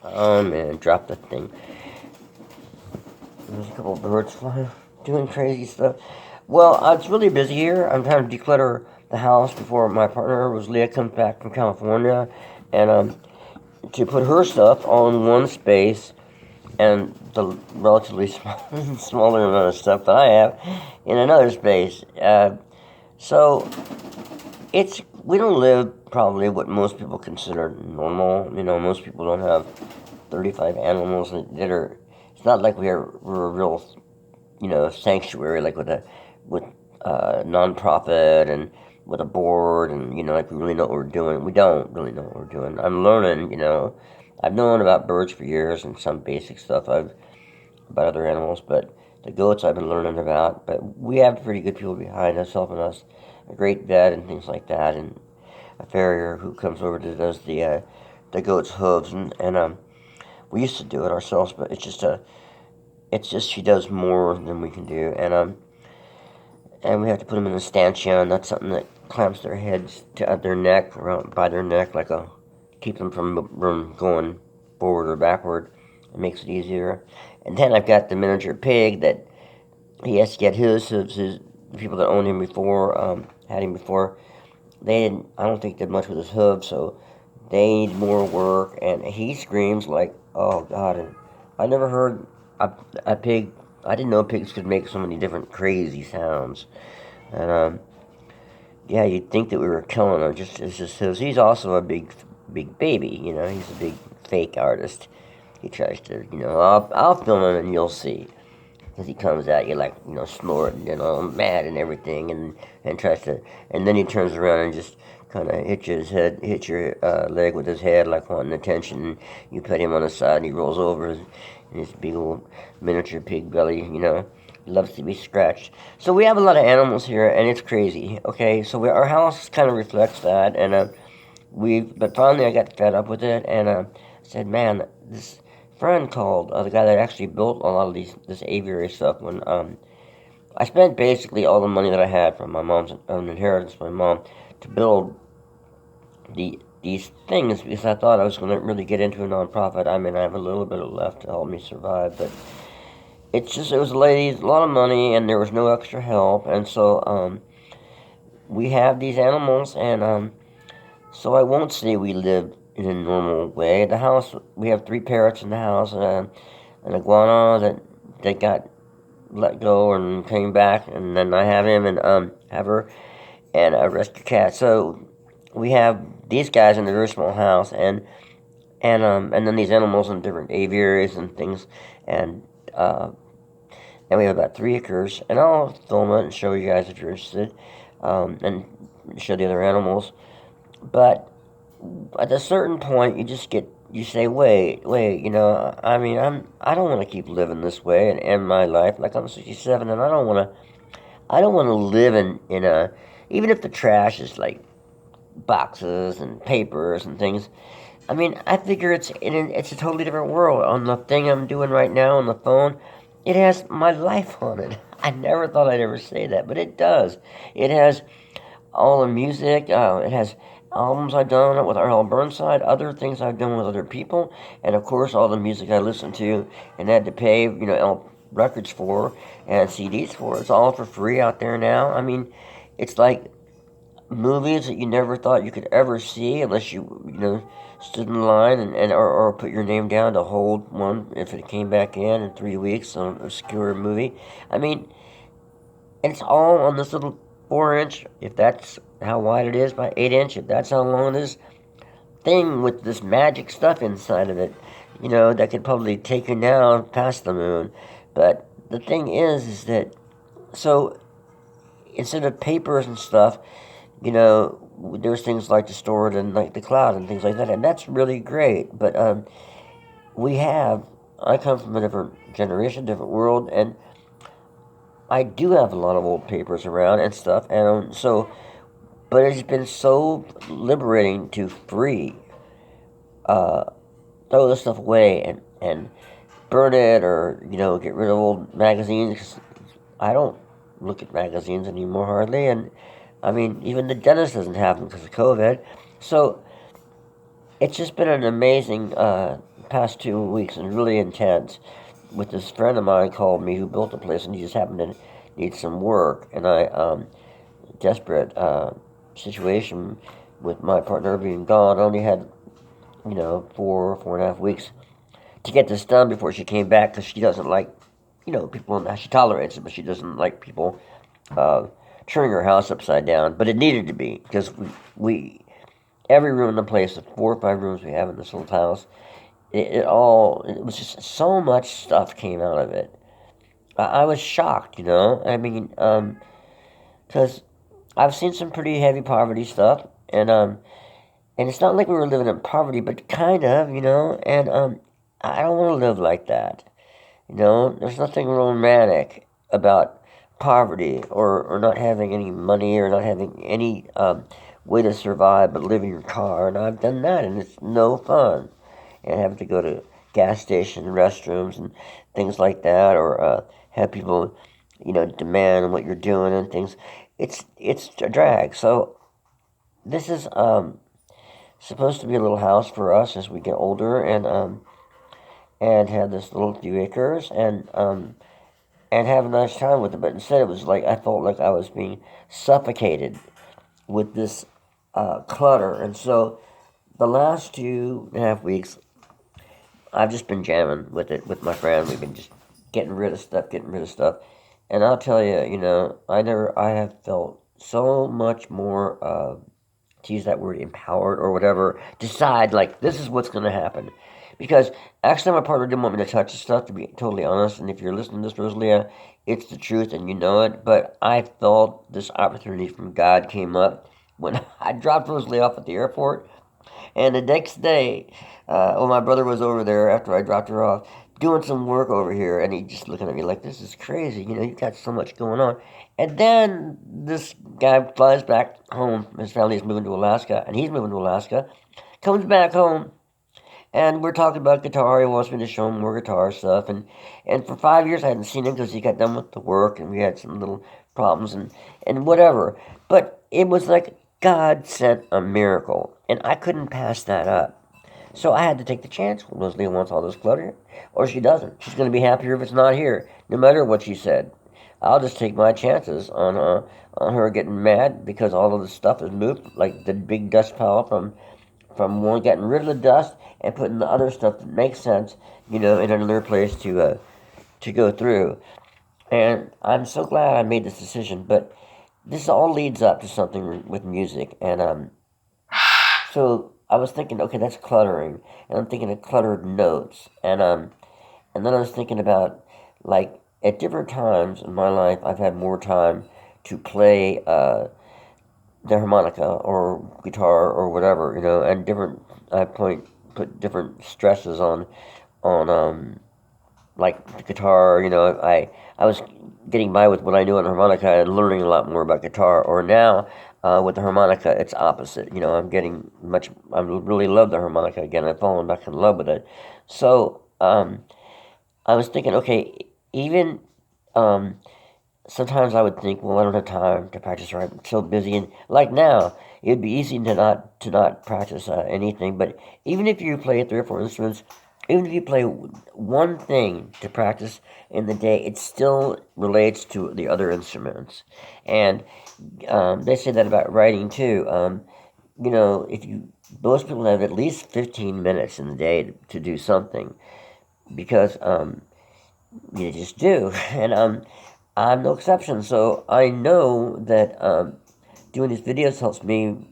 Oh man, drop the thing. There's a couple of birds flying, doing crazy stuff. Well, it's really busy here. I'm trying to declutter the house before my partner, Leah, comes back from California, and to put her stuff all in one space and the relatively smaller amount of stuff that I have in another space. So it's we don't live probably what most people consider normal. Most people don't have 35 animals that are. It's not like we're a real sanctuary like with nonprofit and with a board and like we really know what we're doing. We don't really know what we're doing. I'm learning. I've known about birds for years and some basic stuff about other animals, but the goats I've been learning about. But we have pretty good people behind us helping us, a great vet and things like that, and a farrier who comes over to does the goat's hooves and we used to do it ourselves, but it's just she does more than we can do, and we have to put them in a stanchion. That's something that clamps their heads to their neck, around by their neck, keep them from going forward or backward. It makes it easier. And then I've got the miniature pig that he has to get his the people that owned him before, had him before. They didn't. I don't think did much with his hooves, so they need more work. And he screams like, "Oh God!" And I never heard a pig. I didn't know pigs could make so many different crazy sounds. And yeah, you'd think that we were killing him. It's just his. He's also a big baby. He's a big fake artist. He tries to, I'll film him and you'll see. Because he comes at you like, snorting and all mad and everything, and tries to, and then he turns around and just kind of hits your leg with his head like wanting attention. And you pet him on the side and he rolls over in his big old miniature pig belly, He loves to be scratched. So we have a lot of animals here, and it's crazy. Okay, so our house kind of reflects that, and but finally I got fed up with it, and said, man, this friend called the guy that actually built a lot of this aviary stuff. When I spent basically all the money that I had from my mom's inheritance from my mom to build these things because I thought I was going to really get into a nonprofit. I mean, I have a little bit left to help me survive, but it was a lot of money, and there was no extra help, and so we have these animals, and so I won't say we live in a normal way. The house, we have 3 parrots in the house, and an iguana that got let go and came back, and then I have him and have her, and a rescue cat. So we have these guys in a very small house, and then these animals in different aviaries and things, and and we have about 3 acres, and I'll film it and show you guys if you're interested, and show the other animals. But at a certain point, you say, wait, I mean, I don't want to keep living this way and end my life. Like I'm 67, and I don't want to live in a, even if the trash is like boxes and papers and things. I mean, I figure it's a totally different world. On the thing I'm doing right now on the phone, it has my life on it. I never thought I'd ever say that, but it does. It has all the music. It has albums I've done with Earl Burnside, other things I've done with other people, and of course all the music I listened to and had to pay, records for and CDs for. It's all for free out there now. I mean, it's like movies that you never thought you could ever see unless stood in line or put your name down to hold one if it came back in 3 weeks on an obscure movie. I mean, and it's all on this little 4 inch, if that's how wide it is, by 8 inch, if that's how long it is, thing with this magic stuff inside of it, that could probably take you down past the moon. But the thing is that, so instead of papers and stuff, there's things like to store it in like the cloud and things like that, and that's really great. But I come from a different generation, different world, and I do have a lot of old papers around and stuff, and but it's been so liberating to uh, throw this stuff away and burn it or get rid of old magazines. 'Cause I don't look at magazines anymore hardly, and I mean even the dentist doesn't have them because of COVID. So it's just been an amazing past 2 weeks is really intense. With this friend of mine called me who built a place, and he just happened to need some work, and desperate situation with my partner being gone. I only had 4.5 weeks to get this done before she came back because she doesn't like people. She tolerates it, but she doesn't like people uh, turning her house upside down. But it needed to be because we every room in the place, the 4 or 5 rooms we have in this little house, it was just so much stuff came out of it. I was shocked, I mean, because I've seen some pretty heavy poverty stuff, and it's not like we were living in poverty, but kind of, and I don't want to live like that. There's nothing romantic about poverty or not having any money or not having any way to survive but live in your car. And I've done that, and it's no fun. And having to go to gas station restrooms and things like that, or have people, demand what you're doing and things. It's a drag. So this is supposed to be a little house for us as we get older, and have this little few acres, and have a nice time with it. But instead, it was like I felt like I was being suffocated with this clutter. And so the last 2.5 weeks, I've just been jamming with it with my friend. We've been just getting rid of stuff. And I'll tell you, I have felt so much more, to use that word, empowered or whatever, decide like this is what's going to happen. Because actually, my partner didn't want me to touch the stuff, to be totally honest. And if you're listening to this, Rosalia, it's the truth and you know it. But I felt this opportunity from God came up when I dropped Rosalie off at the airport. And the next day, my brother was over there after I dropped her off, doing some work over here, and he just looking at me like, "This is crazy. You've got so much going on." And then this guy flies back home. His family is moving to Alaska, and he's moving to Alaska. Comes back home, and we're talking about guitar. He wants me to show him more guitar stuff, and for 5 years I hadn't seen him because he got done with the work, and we had some little problems and whatever. But it was like God sent a miracle, and I couldn't pass that up. So I had to take the chance. Rosalie wants all this clutter, or she doesn't. She's going to be happier if it's not here, no matter what she said. I'll just take my chances on her getting mad because all of the stuff is moved, like the big dust pile from one getting rid of the dust and putting the other stuff that makes sense, in another place to go through. And I'm so glad I made this decision. But this all leads up to something with music, and so I was thinking, okay, that's cluttering, and I'm thinking of cluttered notes, and then I was thinking about like at different times in my life, I've had more time to play the harmonica or guitar or whatever, and different. I put different stresses on like the guitar. I was getting by with what I knew on harmonica and learning a lot more about guitar. Or now with the harmonica, it's opposite. I'm getting much. I really love the harmonica again. I've fallen back in love with it. So I was thinking, okay, even um, sometimes I would think, well, I don't have time to practice, or I'm so busy. And like now, it'd be easy to not practice anything. But even if you play 3 or 4 instruments, even if you play one thing to practice in the day, it still relates to the other instruments. And they say that about writing too. If you most people have at least 15 minutes in the day to do something because you just do, and I'm no exception. So I know that doing these videos helps me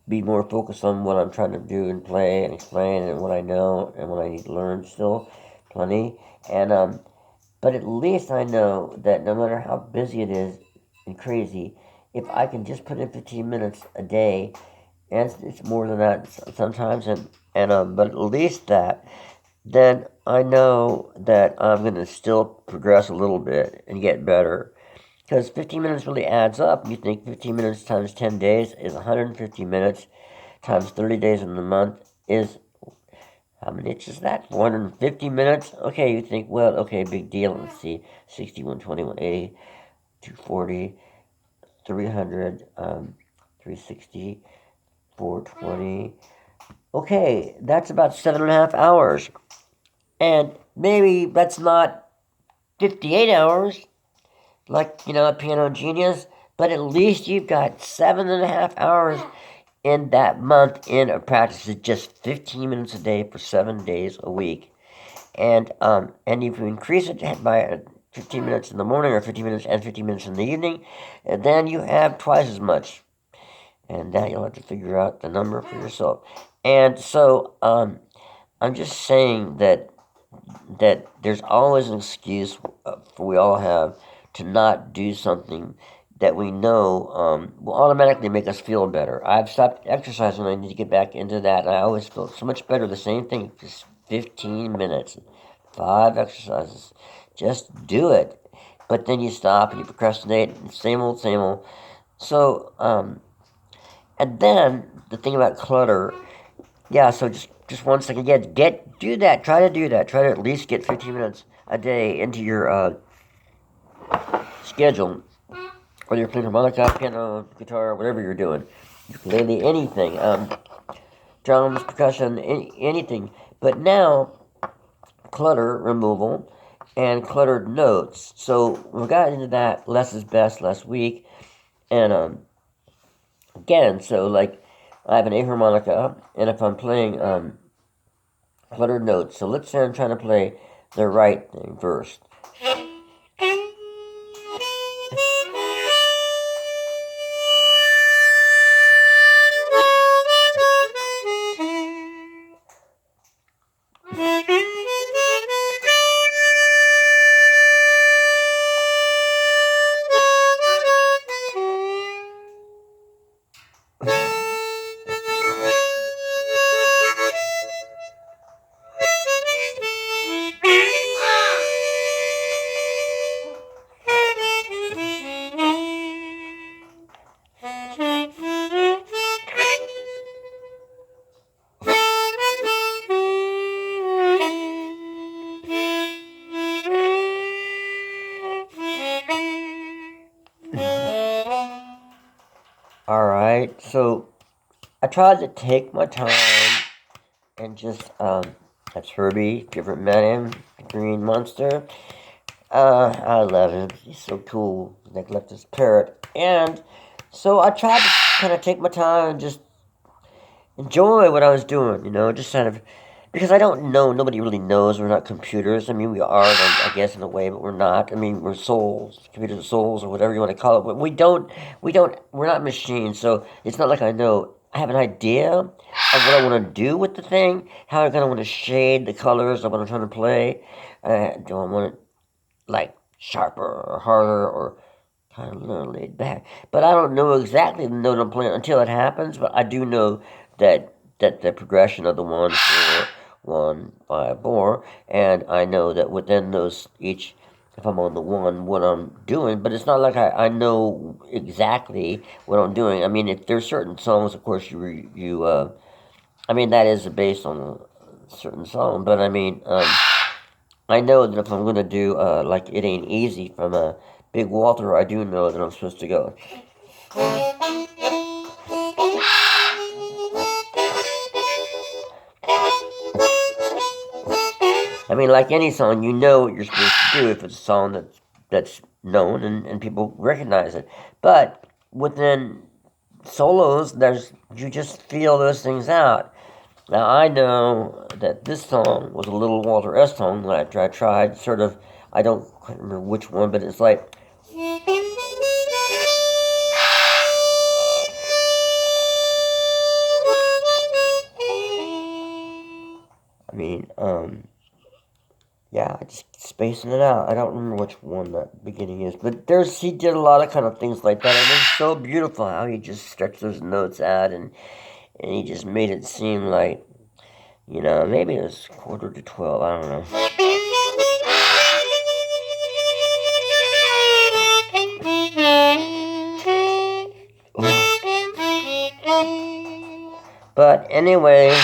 be more focused on what I'm trying to do and play and explain and what I know and what I need to learn still, plenty. And but at least I know that no matter how busy it is and crazy, if I can just put in 15 minutes a day, and it's more than that sometimes, and but at least that, then I know that I'm going to still progress a little bit and get better. Because 15 minutes really adds up. You think 15 minutes times 10 days is 150 minutes times 30 days in the month is, how many inches is that? 450 minutes? Okay, you think, well, okay, big deal. Let's see, 60, 120, 180, 240, 300, 360, 420, Okay, that's about 7.5 hours. And maybe that's not 58 hours, like, a piano genius, but at least you've got 7.5 hours in that month in a practice. It's just 15 minutes a day for 7 days a week. And if you increase it by 15 minutes in the morning or 15 minutes and 15 minutes in the evening, and then you have twice as much. And that you'll have to figure out the number for yourself. And so I'm just saying that there's always an excuse we all have to not do something that we know will automatically make us feel better. I've stopped exercising. I need to get back into that. I always feel so much better. The same thing, just 15 minutes, 5 exercises. Just do it. But then you stop and you procrastinate. Same old, same old. So, and then the thing about clutter, yeah. So just 1 second. Yeah, do that. Try to do that. Try to at least get 15 minutes a day into your schedule. Whether you're playing harmonica, piano, guitar, whatever you're doing, ukulele, anything, drums, percussion, anything. But now, clutter removal and cluttered notes. So we got into that less is best last week, and again, so like I have an A harmonica, and if I'm playing cluttered notes, so let's say I'm trying to play the right thing first. Alright, so I tried to take my time and just, that's Herbie, different man, Green Monster. I love him. He's so cool. Like left his parrot. And so I tried to kind of take my time and just enjoy what I was doing, just kind of, because I don't know, nobody really knows. We're not computers. I mean, we are, I guess, in a way, but we're not. I mean, we're souls, computer souls, or whatever you want to call it. But we're not machines. So it's not like I know. I have an idea of what I want to do with the thing, how I'm going to want to shade the colors of what I'm trying to play. Do I want it like sharper or harder or kind of a little laid back? But I don't know exactly the note I'm playing until it happens. But I do know that the progression of the 1 4 1 5 4, and I know that within those each, if I'm on the one, what I'm doing. But it's not like I know exactly what I'm doing. I mean, if there's certain songs, of course, I mean, that is based on a certain song. But I mean, I know that if I'm gonna do like "It Ain't Easy" from Big Walter, I do know that I'm supposed to go. I mean, like any song, you know what you're supposed to do if it's a song that's known and people recognize it. But within solos, you just feel those things out. Now I know that this song was a little Walter S song that I tried sort of. I don't quite remember which one, but it's like. I mean, yeah, just spacing it out. I don't remember which one that beginning is, but he did a lot of kind of things like that, and it's so beautiful how he just stretched those notes out, and he just made it seem like, maybe it was 11:45. I don't know. But anyway,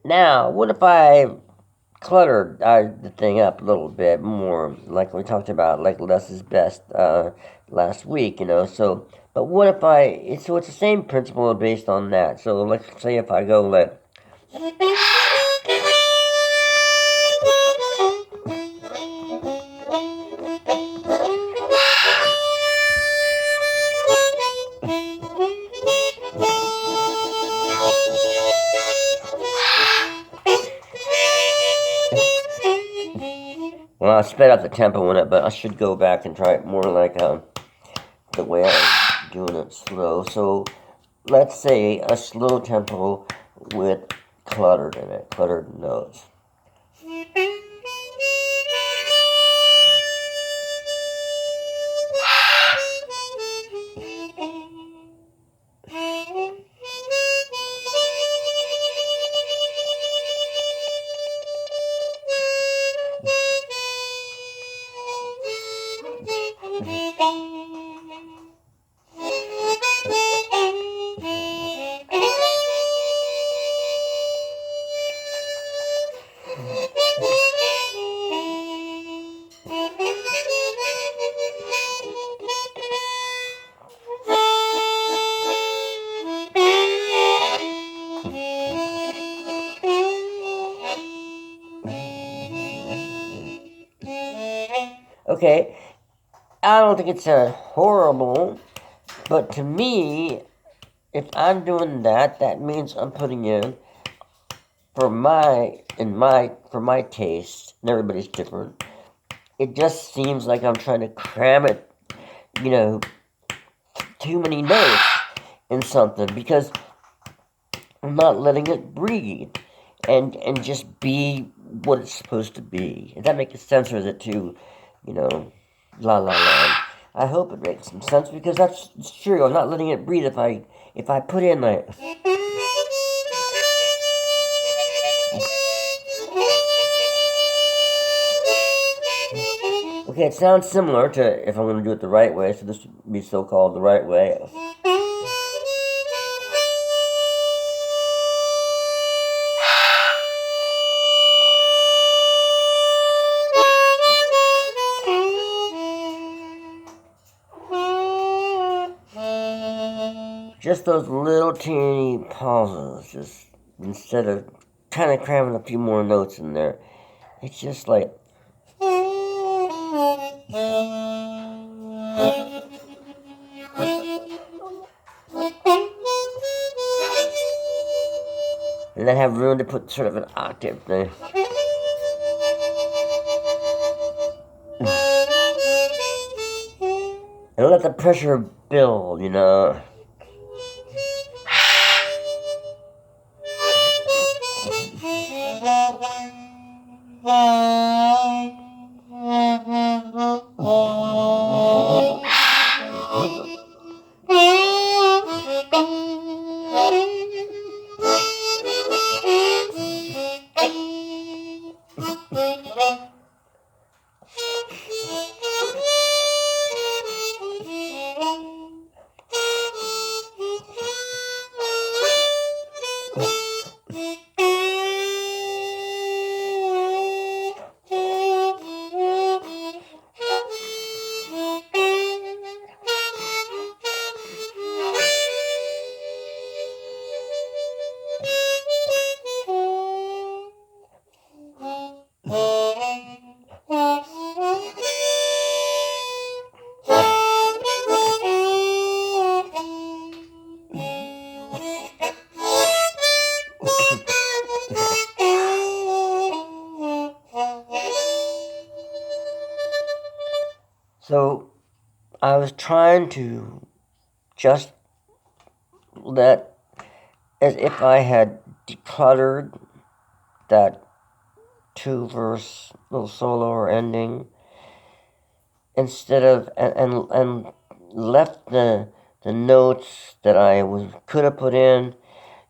now what if I cluttered the thing up a little bit more, like we talked about, like less is best last week, So, but what if so it's the same principle based on that. So let's say if I go Well, I sped up the tempo on it, but I should go back and try it more like the way I was doing it slow. So let's say a slow tempo with cluttered in it, cluttered notes. Okay, I don't think it sounded horrible, but to me, if I'm doing that, that means I'm putting in for my taste, and everybody's different. It just seems like I'm trying to cram it, too many notes in something because I'm not letting it breathe and just be what it's supposed to be. If that makes sense, or is it too, la la la? I hope it makes some sense because it's true. I'm not letting it breathe if I put in like. Okay, it sounds similar to if I'm going to do it the right way, so this would be so-called the right way. Just those little teeny pauses, just instead of kind of cramming a few more notes in there. It's just like. And then have room to put sort of an octave there. And let the pressure build, So I was trying to just let, as if I had decluttered that 2-verse little solo or ending, instead of and left the notes that I could have put in,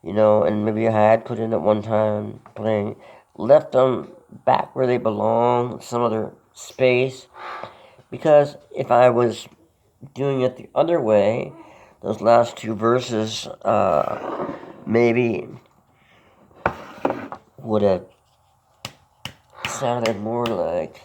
and maybe I had put in at one time playing, left them back where they belong, some other space. Because if I was doing it the other way, those last 2 verses maybe would have sounded more like.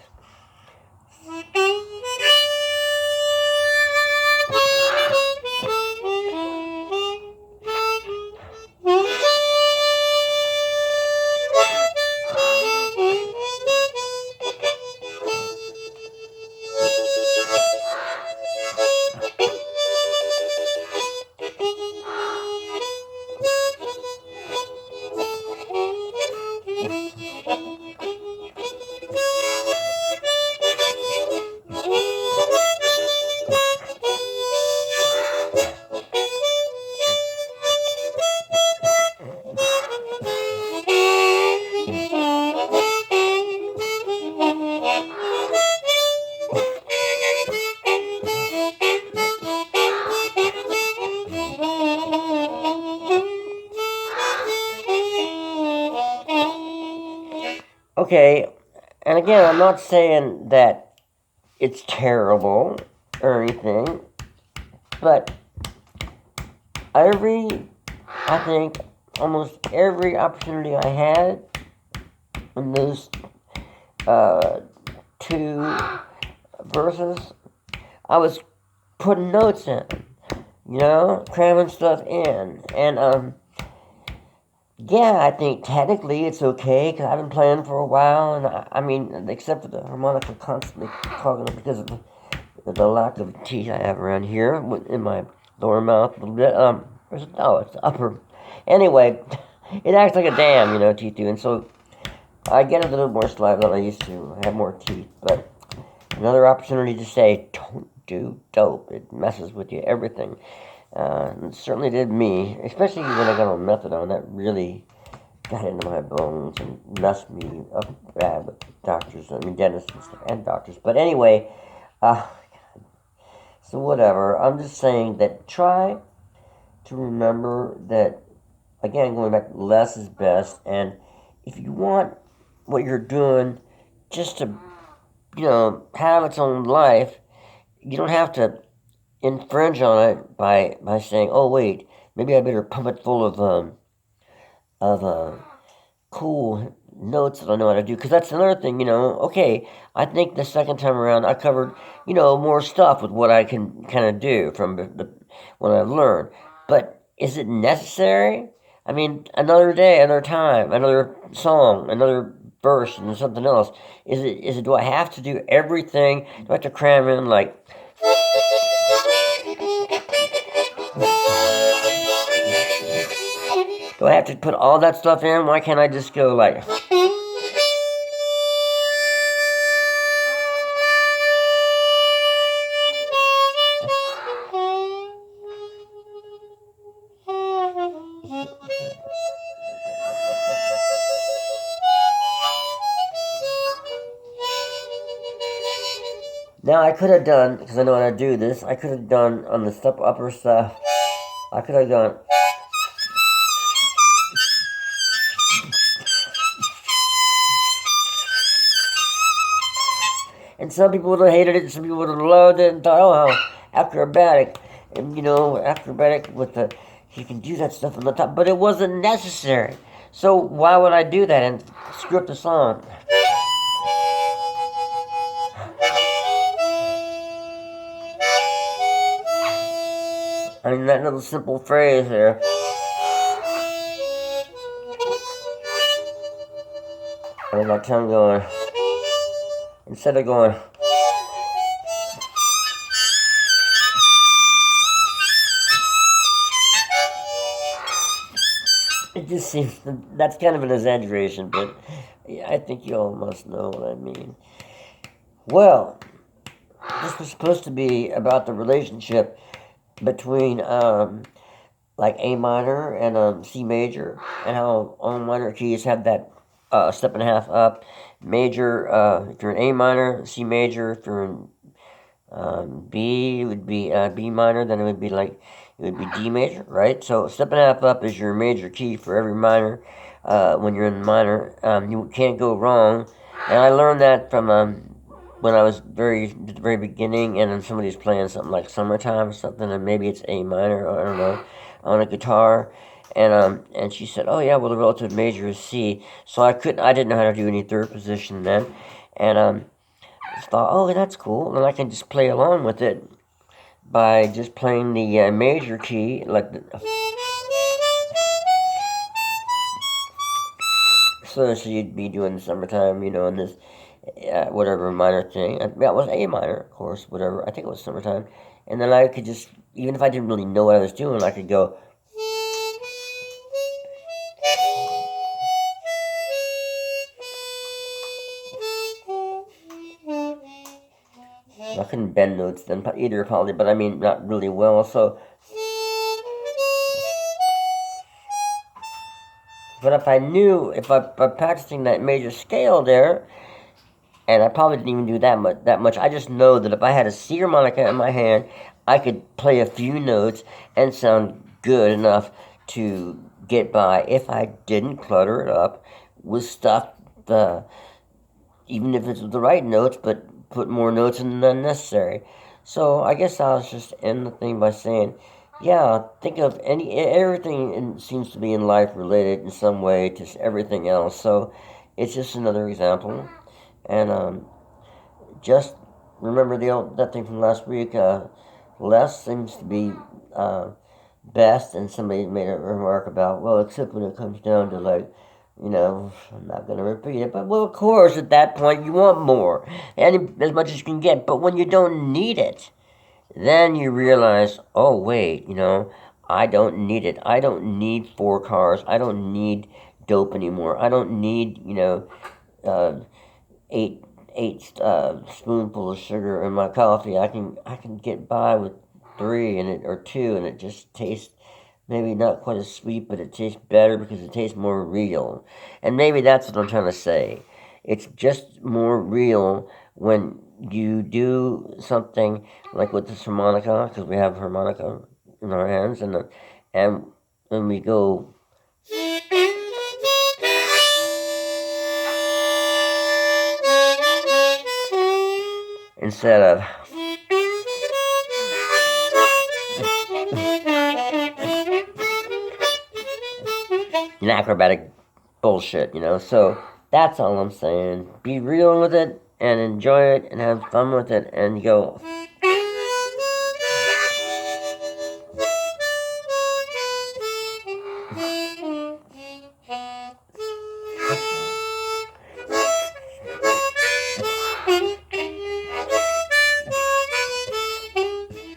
Okay, and again, I'm not saying that it's terrible or anything, but I think almost every opportunity I had in those two verses, I was putting notes in, cramming stuff in, and yeah, I think technically it's okay because I've been playing for a while, and I mean, except for the harmonica constantly clogging up because of the lack of teeth I have around here in my lower mouth a little bit. It's upper. Anyway, it acts like a dam, teeth do, and so I get a little more saliva than I used to. I have more teeth, but another opportunity to say, don't do dope. It messes with you, everything. It certainly did me, especially when I got on methadone. That really got into my bones and messed me up bad with doctors, dentists and doctors. But anyway, so whatever. I'm just saying that try to remember that, again, going back, less is best. And if you want what you're doing just to, have its own life, you don't have to infringe on it by saying, oh, wait, maybe I better pump it full of cool notes that I know how to do. Because that's another thing, okay, I think the second time around I covered, more stuff with what I can kind of do from what I've learned. But is it necessary? I mean, another day, another time, another song, another verse, and something else. Is it? Do I have to do everything? Do I have to cram in like? Do I have to put all that stuff in? Why can't I just go like? Now I could have done, because I know how to do this, I could have done on the step upper stuff, I could have gone. And some people would have hated it, and some people would have loved it and thought, oh, how acrobatic. And, acrobatic with the, you can do that stuff on the top, but it wasn't necessary. So why would I do that and screw up the song? I mean, that little simple phrase there. And my tongue going, instead of going, it just seems, that's kind of an exaggeration, but I think you all must know what I mean. Well, this was supposed to be about the relationship between like A minor and C major, and how all minor keys have that step and a half up. Major, if you're in A minor, C major. If you're in B, it would be B minor. Then it would be D major, right? So step and a half up is your major key for every minor. When you're in minor, you can't go wrong. And I learned that from when I was at the very beginning, and then somebody's playing something like Summertime or something, and maybe it's A minor, or I don't know, on a guitar, and she said, oh yeah, well the relative major is C, so I didn't know how to do any third position then, and I thought, oh, that's cool, and I can just play along with it by just playing the major key, like so you'd be doing Summertime, in this whatever minor thing. That was A minor, of course, whatever. I think it was Summertime. And then I could just, even if I didn't really know what I was doing, I could go. I couldn't bend notes then either, probably, but I mean, not really well, so. But if by practicing that major scale there, and I probably didn't even do that much. I just know that if I had a C harmonica in my hand, I could play a few notes and sound good enough to get by if I didn't clutter it up with stuff even if it's the right notes, but put more notes in than necessary. So I guess I'll just end the thing by saying, yeah, think of everything seems to be in life related in some way to everything else. So it's just another example, and just remember that thing from last week. Less seems to be best, and somebody made a remark about, well, except when it comes down to like, I'm not going to repeat it, but well, of course, at that point, you want more, and as much as you can get. But when you don't need it, then you realize, oh wait, I don't need it. I don't need 4 cars. I don't need dope anymore. I don't need, uh, eight spoonfuls of sugar in my coffee. I can get by with 3 in it or 2, and it just tastes maybe not quite as sweet, but it tastes better because it tastes more real. And maybe that's what I'm trying to say. It's just more real when you do something like with this harmonica, because we have harmonica in our hands, and when we go instead of an acrobatic bullshit, So that's all I'm saying. Be real with it and enjoy it and have fun with it and go.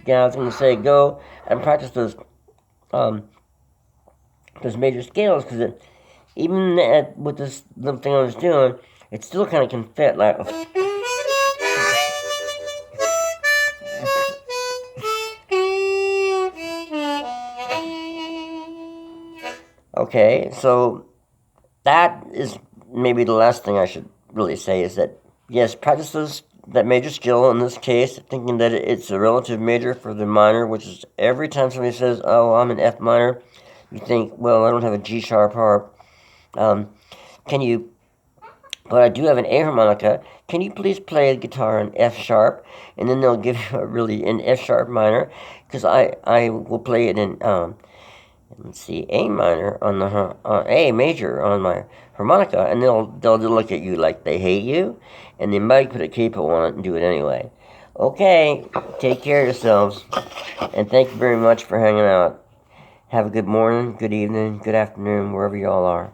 Yeah, I was gonna say go and practice those major scales because even with this little thing I was doing, it still kind of can fit like. Okay, so that is maybe the last thing I should really say is that yes, practice that major skill in this case, thinking that it's a relative major for the minor, which is every time somebody says, "Oh, I'm an F minor," you think, "Well, I don't have a G sharp harp. Can you?" But I do have an A harmonica. Can you please play the guitar in F sharp? And then they'll give you an F sharp minor, because I will play it in let's see, A minor on the A major on my harmonica, and they'll look at you like they hate you, and they might put a capo on it and do it anyway. Okay, take care of yourselves, and thank you very much for hanging out. Have a good morning, good evening, good afternoon, wherever y'all are.